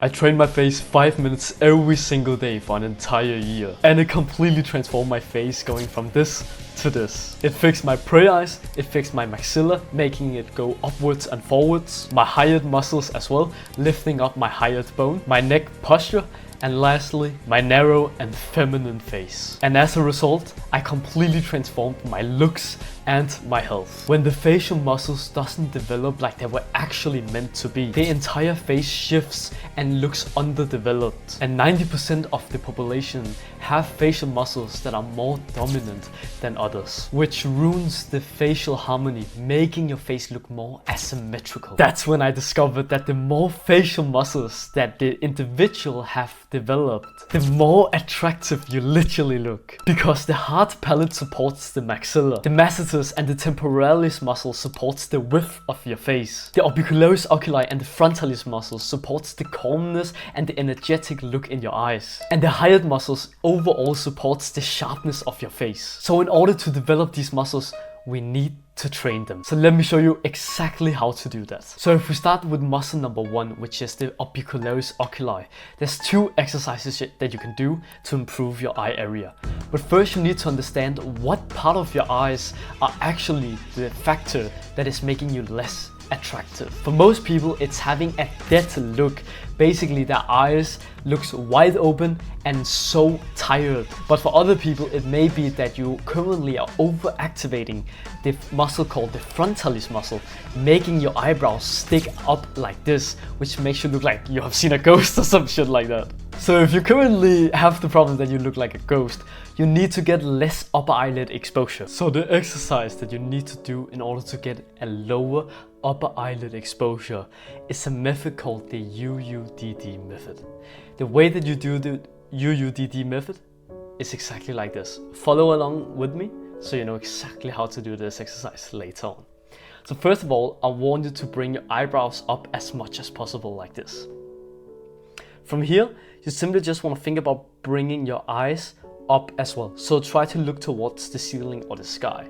I trained my face 5 minutes every single day for an entire year, and it completely transformed my face going from this to this. It fixed my prey eyes, it fixed my maxilla, making it go upwards and forwards, my hired muscles as well, lifting up my hired bone, my neck posture, and lastly, my narrow and feminine face. And as a result, I completely transformed my looks and my health. When the facial muscles doesn't develop like they were actually meant to be, the entire face shifts and looks underdeveloped. And 90% of the population have facial muscles that are more dominant than others, which ruins the facial harmony, making your face look more asymmetrical. That's when I discovered that the more facial muscles that the individual have developed, the more attractive you literally look. Because the hard palate supports the maxilla, the masseters and the temporalis muscle supports the width of your face, the orbicularis oculi and the frontalis muscles supports the calmness and the energetic look in your eyes, and the hired muscles overall supports the sharpness of your face. So in order to develop these muscles, we need to train them. So let me show you exactly how to do that. So if we start with muscle number 1, which is the orbicularis oculi, there's 2 exercises that you can do to improve your eye area. But first you need to understand what part of your eyes are actually the factor that is making you less attractive. For most people, it's having a dead look. Basically, their eyes looks wide open and so tired. But for other people, it may be that you currently are overactivating the muscle called the frontalis muscle, making your eyebrows stick up like this, which makes you look like you have seen a ghost or some shit like that. So if you currently have the problem that you look like a ghost, you need to get less upper eyelid exposure. So the exercise that you need to do in order to get a lower upper eyelid exposure is a method called the UUDD method. The way that you do the UUDD method is exactly like this. Follow along with me so you know exactly how to do this exercise later on. So first of all, I want you to bring your eyebrows up as much as possible like this. From here, you simply just want to think about bringing your eyes up as well. So try to look towards the ceiling or the sky.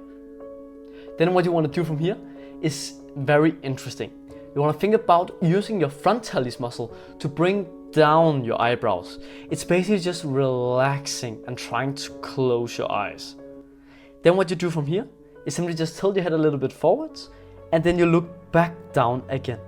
Then what you want to do from here is very interesting. You want to think about using your frontalis muscle to bring down your eyebrows. It's basically just relaxing and trying to close your eyes. Then what you do from here is simply just tilt your head a little bit forwards and then you look back down again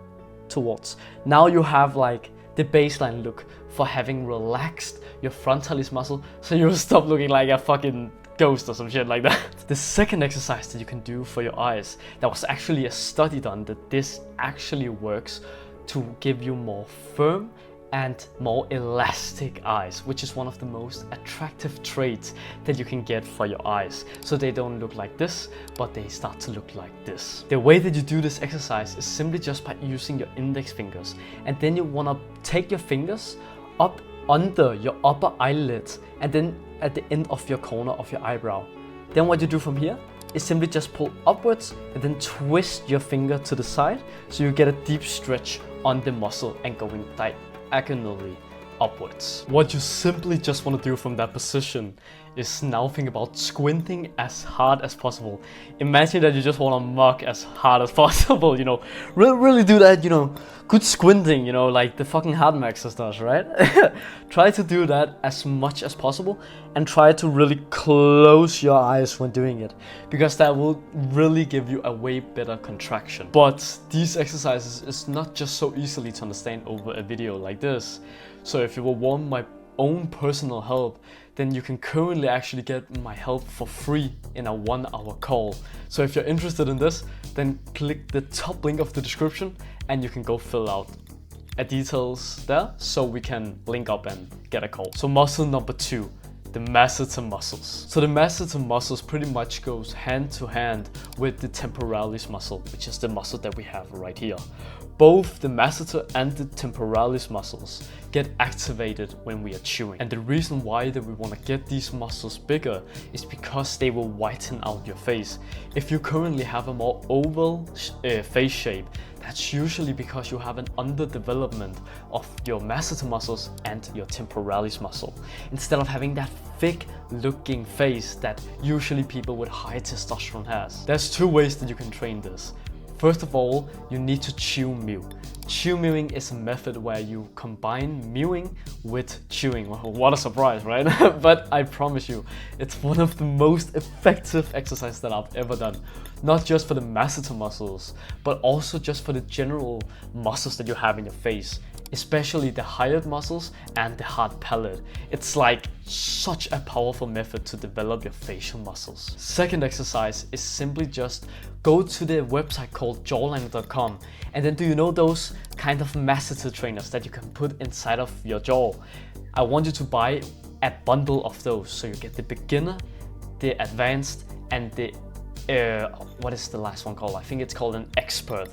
towards. Now you have like the baseline look for having relaxed your frontalis muscle, so you'll stop looking like a fucking ghost or some shit like that. The second exercise that you can do for your eyes, that was actually a study done that this actually works to give you more firm and more elastic eyes, which is one of the most attractive traits that you can get for your eyes. So they don't look like this, but they start to look like this. The way that you do this exercise is simply just by using your index fingers. And then you want to take your fingers up under your upper eyelid and then at the end of your corner of your eyebrow. Then what you do from here is simply just pull upwards and then twist your finger to the side so you get a deep stretch on the muscle and going diagonally upwards. What you simply just want to do from that position is now think about squinting as hard as possible. Imagine that you just want to mug as hard as possible, you know, really do that, you know, good squinting, you know, like the fucking hard maxers does, right? Try to do that as much as possible and try to really close your eyes when doing it, because that will really give you a way better contraction. But these exercises is not just so easily to understand over a video like this. So if you will want my own personal help, then you can currently actually get my help for free in a 1-hour call. So if you're interested in this, then click the top link of the description and you can go fill out details there so we can link up and get a call. So muscle number 2, the masseter muscles. So the masseter muscles pretty much goes hand to hand with the temporalis muscle, which is the muscle that we have right here. Both the masseter and the temporalis muscles get activated when we are chewing. And the reason why that we want to get these muscles bigger is because they will whiten out your face. If you currently have a more oval face shape, that's usually because you have an underdevelopment of your masseter muscles and your temporalis muscle, instead of having that thick looking face that usually people with high testosterone has. There's 2 ways that you can train this. First of all, you need to chew mew. Chew mewing is a method where you combine mewing with chewing. Well, what a surprise, right? But I promise you, it's one of the most effective exercises that I've ever done. Not just for the masseter muscles, but also just for the general muscles that you have in your face, especially the hired muscles and the hard palate. It's like such a powerful method to develop your facial muscles. Second exercise is simply just go to the website called jawline.com, and then do you know those kind of masseter trainers that you can put inside of your jaw? I want you to buy a bundle of those, so you get the beginner, the advanced, and the what is the last one called? I think it's called an expert.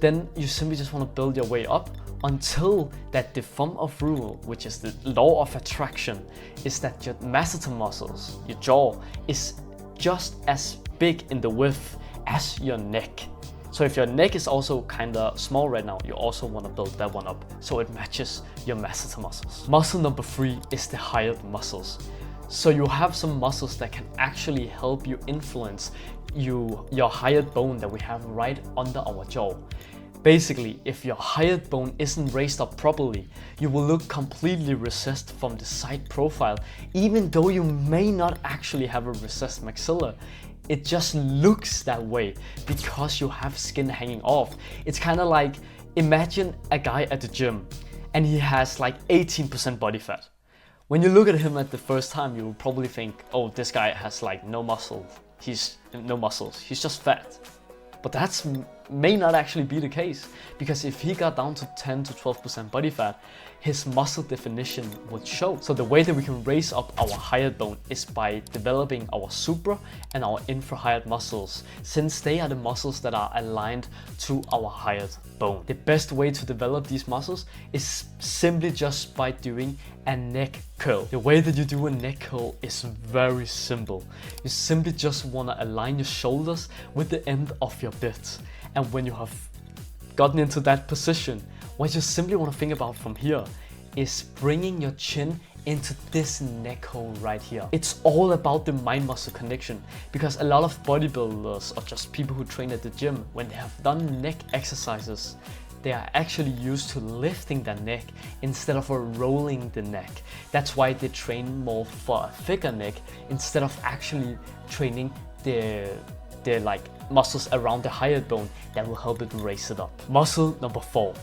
Then you simply just want to build your way up until that the thumb of rule, which is the law of attraction, is that your masseter muscles, your jaw, is just as big in the width as your neck. So if your neck is also kind of small right now, you also want to build that one up so it matches your masseter muscles. Muscle number 3 is the hired muscles. So you have some muscles that can actually help you influence your hired bone that we have right under our jaw. Basically, if your hired bone isn't raised up properly, you will look completely recessed from the side profile, even though you may not actually have a recessed maxilla. It just looks that way because you have skin hanging off. It's kind of like, imagine a guy at the gym and he has like 18% body fat. When you look at him at the first time, you will probably think, oh, this guy has like no muscle. He's just fat. But that may not actually be the case, because if he got down to 10 to 12% body fat, his muscle definition would show. So the way that we can raise up our hired bone is by developing our supra and our infrahired muscles, since they are the muscles that are aligned to our hired bone. The best way to develop these muscles is simply just by doing a neck curl. The way that you do a neck curl is very simple. You simply just want to align your shoulders with the end of your bit. And when you have gotten into that position, what you simply want to think about from here is bringing your chin into this neck hole right here. It's all about the mind-muscle connection, because a lot of bodybuilders or just people who train at the gym, when they have done neck exercises, they are actually used to lifting their neck instead of rolling the neck. That's why they train more for a thicker neck instead of actually training the like muscles around the hired bone that will help it raise it up. Muscle number 4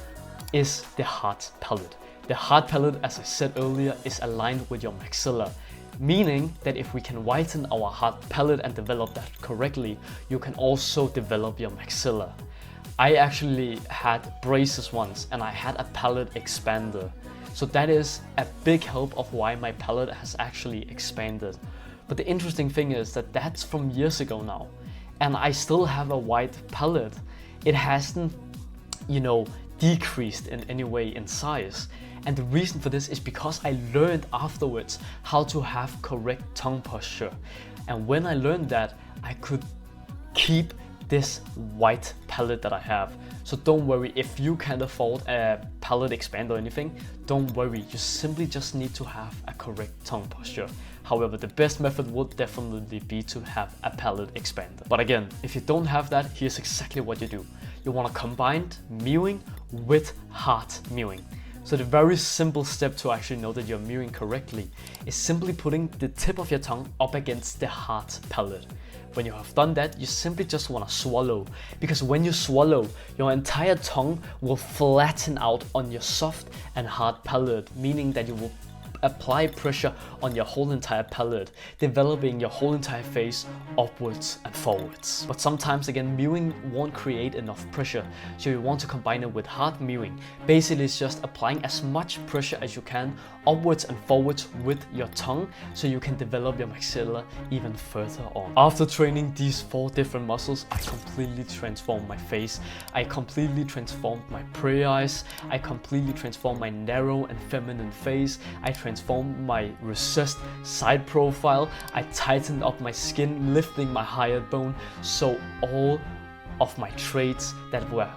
is the hard palate. The hard palate, as I said earlier, is aligned with your maxilla, meaning that if we can whiten our hard palate and develop that correctly, you can also develop your maxilla. I actually had braces once and I had a palate expander. So that is a big help of why my palate has actually expanded. But the interesting thing is that that's from years ago now, and I still have a wide palate. It hasn't, decreased in any way in size. And the reason for this is because I learned afterwards how to have correct tongue posture. And when I learned that, I could keep this white palate that I have. So don't worry, if you can't afford a palate expander or anything, don't worry, you simply just need to have a correct tongue posture. However, the best method would definitely be to have a palate expander. But again, if you don't have that, here's exactly what you do. You want to combine mewing with hard mewing. So the very simple step to actually know that you're mewing correctly is simply putting the tip of your tongue up against the hard palate. When you have done that, you simply just want to swallow, because when you swallow, your entire tongue will flatten out on your soft and hard palate, meaning that you will apply pressure on your whole entire palate, developing your whole entire face upwards and forwards. But sometimes again, mewing won't create enough pressure, so you want to combine it with hard mewing. Basically, it's just applying as much pressure as you can upwards and forwards with your tongue, so you can develop your maxilla even further on. After training these 4 different muscles, I completely transformed my face. I completely transformed my prey eyes. I completely transformed my narrow and feminine face. I transformed my recessed side profile. I tightened up my skin, lifting my hired bone, so all of my traits that were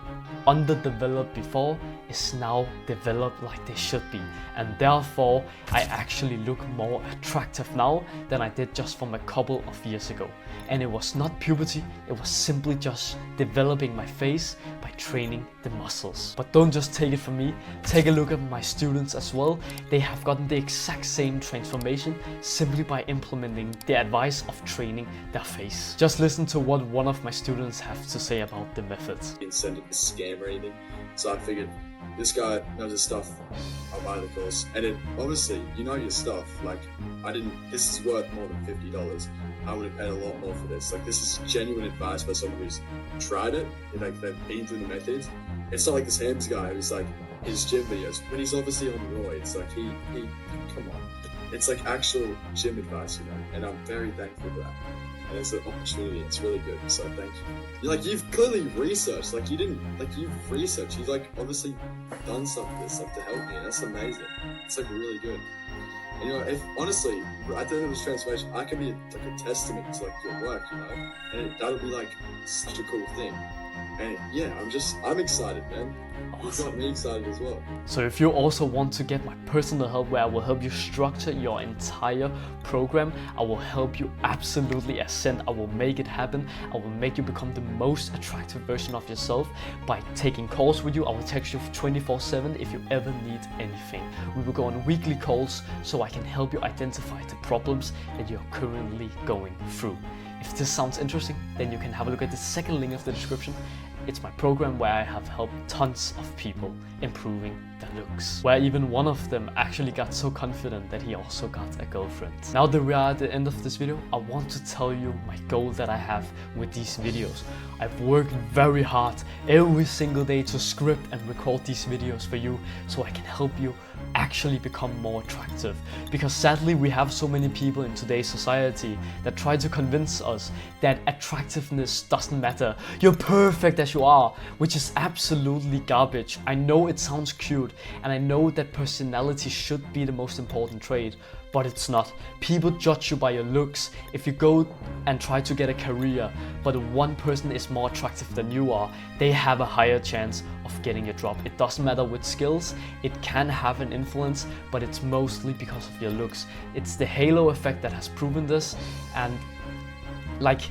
underdeveloped before is now developed like they should be, and therefore I actually look more attractive now than I did just from a couple of years ago. And it was not puberty, it was simply just developing my face by training the muscles. But don't just take it from me, take a look at my students as well. They have gotten the exact same transformation simply by implementing the advice of training their face. Just listen to what one of my students have to say about the methods. Didn't send it a scam or anything, so I figured this guy knows his stuff, I'll buy the course. And it, obviously, you know your stuff. Like, this is worth more than $50. I would have paid a lot more for this. Like, this is genuine advice by someone who's tried it, like they've been through the methods. It's not like this Hams guy who's like, his gym videos, when he's obviously on roids, like he come on. It's like actual gym advice, you know, and I'm very thankful for that. And it's an opportunity, it's really good, so thank you. You've clearly researched, you've researched, you've obviously done something to help me, and that's amazing. It's really good. And if honestly, at the end of this transformation, I can be a testament to your work, you know, and that'll be such a cool thing. And yeah, I'm excited, man. It's got me excited as well. So if you also want to get my personal help where I will help you structure your entire program, I will help you absolutely ascend. I will make it happen. I will make you become the most attractive version of yourself by taking calls with you. I will text you 24/7 if you ever need anything. We will go on weekly calls so I can help you identify the problems that you're currently going through. If this sounds interesting, then you can have a look at the second link of the description. It's my program where I have helped tons of people improving their looks. Where even one of them actually got so confident that he also got a girlfriend. Now that we are at the end of this video, I want to tell you my goal that I have with these videos. I've worked very hard every single day to script and record these videos for you so I can help you actually become more attractive. Because sadly we have so many people in today's society that try to convince us that attractiveness doesn't matter. You're perfect as you are, which is absolutely garbage. I know it sounds cute and I know that personality should be the most important trait, but it's not. People judge you by your looks. If you go and try to get a career, but one person is more attractive than you are, they have a higher chance of getting a job. It doesn't matter with skills, it can have an influence, but it's mostly because of your looks. It's the halo effect that has proven this, and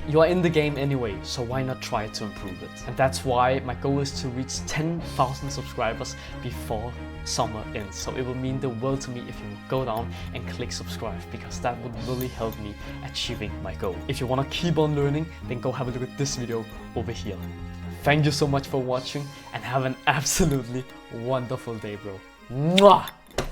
you're in the game anyway, so why not try to improve it? And that's why my goal is to reach 10,000 subscribers before summer ends. So it will mean the world to me if you go down and click subscribe, because that would really help me achieving my goal. If you want to keep on learning, then go have a look at this video over here. Thank you so much for watching and have an absolutely wonderful day, bro. Mwah!